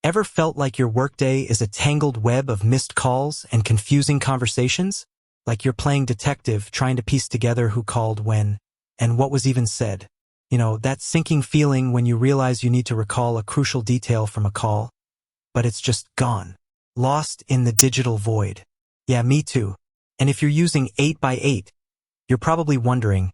Ever felt like your workday is a tangled web of missed calls and confusing conversations? Like you're playing detective trying to piece together who called when and what was even said. You know, that sinking feeling when you realize you need to recall a crucial detail from a call, but it's just gone. Lost in the digital void. Yeah, me too. And if you're using 8x8, you're probably wondering,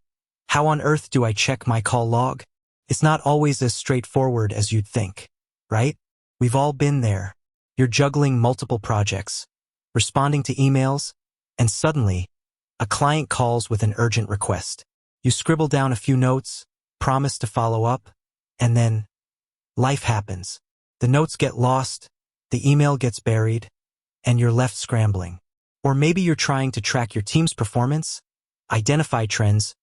how on earth do I check my call log? It's not always as straightforward as you'd think, right? We've all been there. You're juggling multiple projects, responding to emails, and suddenly, a client calls with an urgent request. You scribble down a few notes, promise to follow up, and then life happens. The notes get lost, the email gets buried, and you're left scrambling. Or maybe you're trying to track your team's performance, identify trends,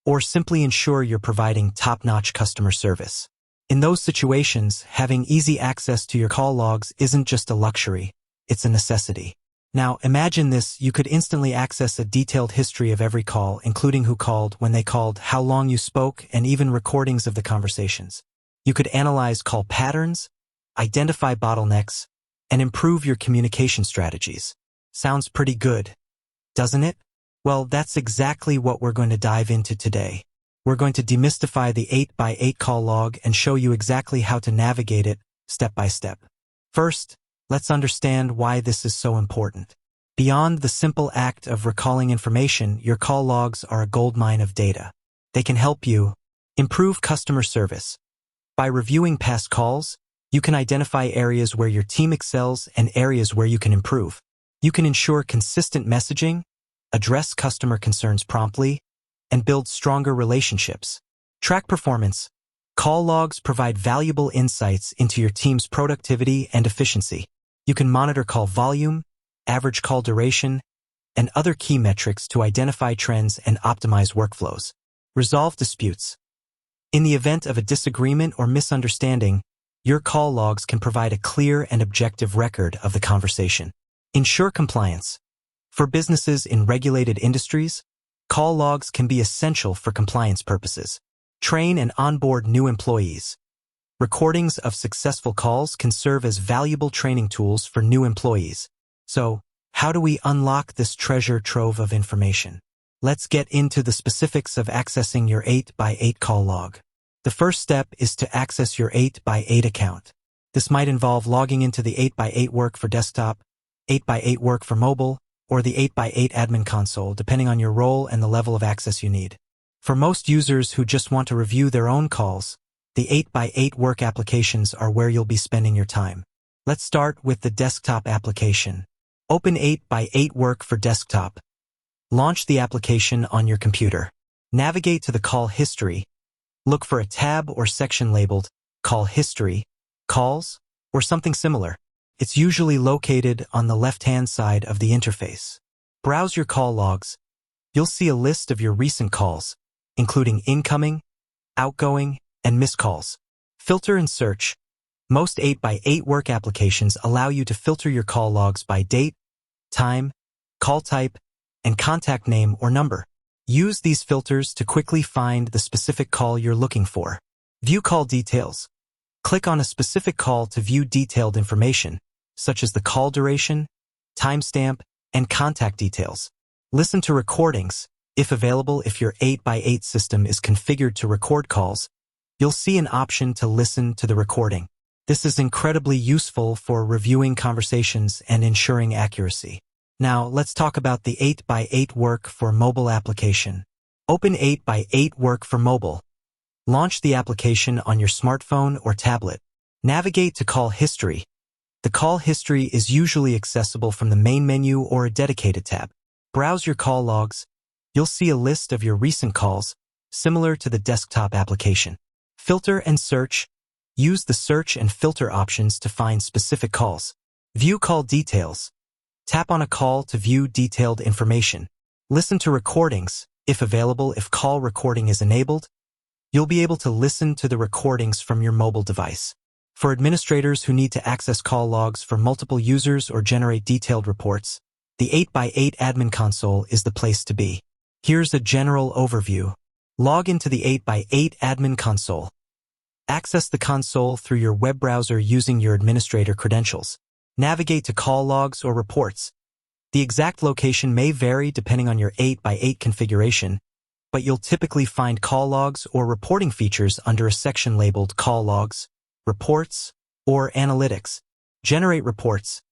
or simply ensure you're providing top-notch customer service. In those situations, having easy access to your call logs isn't just a luxury, it's a necessity. Now, imagine this: you could instantly access a detailed history of every call, including who called, when they called, how long you spoke, and even recordings of the conversations. You could analyze call patterns, identify bottlenecks, and improve your communication strategies. Sounds pretty good, doesn't it? Well, that's exactly what we're going to dive into today. We're going to demystify the 8x8 call log and show you exactly how to navigate it step by step. First, let's understand why this is so important. Beyond the simple act of recalling information, your call logs are a goldmine of data. They can help you improve customer service. By reviewing past calls, you can identify areas where your team excels and areas where you can improve. You can ensure consistent messaging, address customer concerns promptly, and build stronger relationships. Track performance. Call logs provide valuable insights into your team's productivity and efficiency. You can monitor call volume, average call duration, and other key metrics to identify trends and optimize workflows. Resolve disputes. In the event of a disagreement or misunderstanding, your call logs can provide a clear and objective record of the conversation. Ensure compliance. For businesses in regulated industries, call logs can be essential for compliance purposes. Train and onboard new employees. Recordings of successful calls can serve as valuable training tools for new employees. So, how do we unlock this treasure trove of information? Let's get into the specifics of accessing your 8x8 call log. The first step is to access your 8x8 account. This might involve logging into the 8x8 Work for desktop, 8x8 Work for mobile, or the 8x8 admin console, depending on your role and the level of access you need. For most users who just want to review their own calls, the 8x8 Work applications are where you'll be spending your time. Let's start with the desktop application. Open 8x8 Work for desktop. Launch the application on your computer. Navigate to the call history. Look for a tab or section labeled Call History, Calls, or something similar. It's usually located on the left-hand side of the interface. Browse your call logs. You'll see a list of your recent calls, including incoming, outgoing, and missed calls. Filter and search. Most 8x8 Work applications allow you to filter your call logs by date, time, call type, and contact name or number. Use these filters to quickly find the specific call you're looking for. View call details. Click on a specific call to view detailed information, such as the call duration, timestamp, and contact details. Listen to recordings. If available, if your 8x8 system is configured to record calls, you'll see an option to listen to the recording. This is incredibly useful for reviewing conversations and ensuring accuracy. Now, let's talk about the 8x8 Work for mobile application. Open 8x8 Work for mobile. Launch the application on your smartphone or tablet. Navigate to Call History. The call history is usually accessible from the main menu or a dedicated tab. Browse your call logs. You'll see a list of your recent calls, similar to the desktop application. Filter and search. Use the search and filter options to find specific calls. View call details. Tap on a call to view detailed information. Listen to recordings. If available, if call recording is enabled, you'll be able to listen to the recordings from your mobile device. For administrators who need to access call logs for multiple users or generate detailed reports, the 8x8 admin console is the place to be. Here's a general overview. Log into the 8x8 admin console. Access the console through your web browser using your administrator credentials. Navigate to call logs or reports. The exact location may vary depending on your 8x8 configuration, but you'll typically find call logs or reporting features under a section labeled Call Logs, Reports, or Analytics. Generate reports.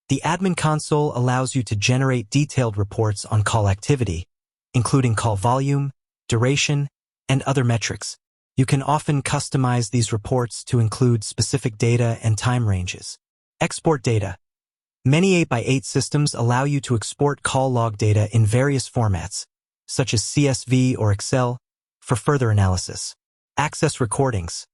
The admin console allows you to generate detailed reports on call activity, including call volume, duration, and other metrics. You can often customize these reports to include specific data and time ranges. Export data. Many 8x8 systems allow you to export call log data in various formats, such as CSV or Excel, for further analysis. Access recordings.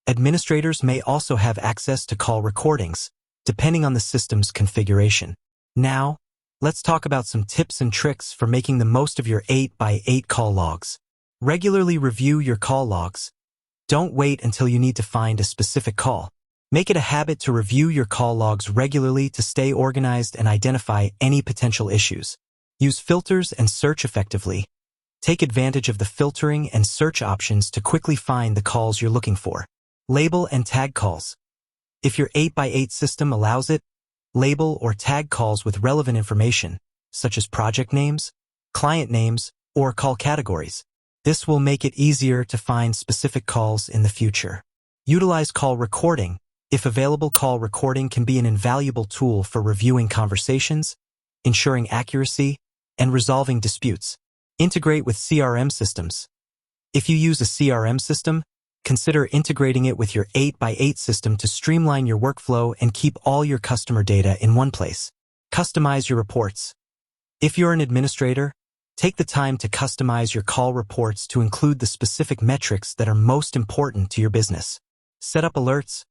Administrators may also have access to call recordings, depending on the system's configuration. Now, let's talk about some tips and tricks for making the most of your 8x8 call logs. Regularly review your call logs. Don't wait until you need to find a specific call. Make it a habit to review your call logs regularly to stay organized and identify any potential issues. Use filters and search effectively. Take advantage of the filtering and search options to quickly find the calls you're looking for. Label and tag calls. If your 8x8 system allows it, label or tag calls with relevant information, such as project names, client names, or call categories. This will make it easier to find specific calls in the future. Utilize call recording. If available, call recording can be an invaluable tool for reviewing conversations, ensuring accuracy, and resolving disputes. Integrate with CRM systems. If you use a CRM system, consider integrating it with your 8x8 system to streamline your workflow and keep all your customer data in one place. Customize your reports. If you're an administrator, take the time to customize your call reports to include the specific metrics that are most important to your business. Set up alerts.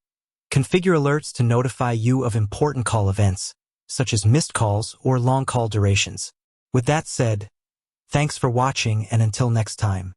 Configure alerts to notify you of important call events, such as missed calls or long call durations. With that said, thanks for watching, and until next time.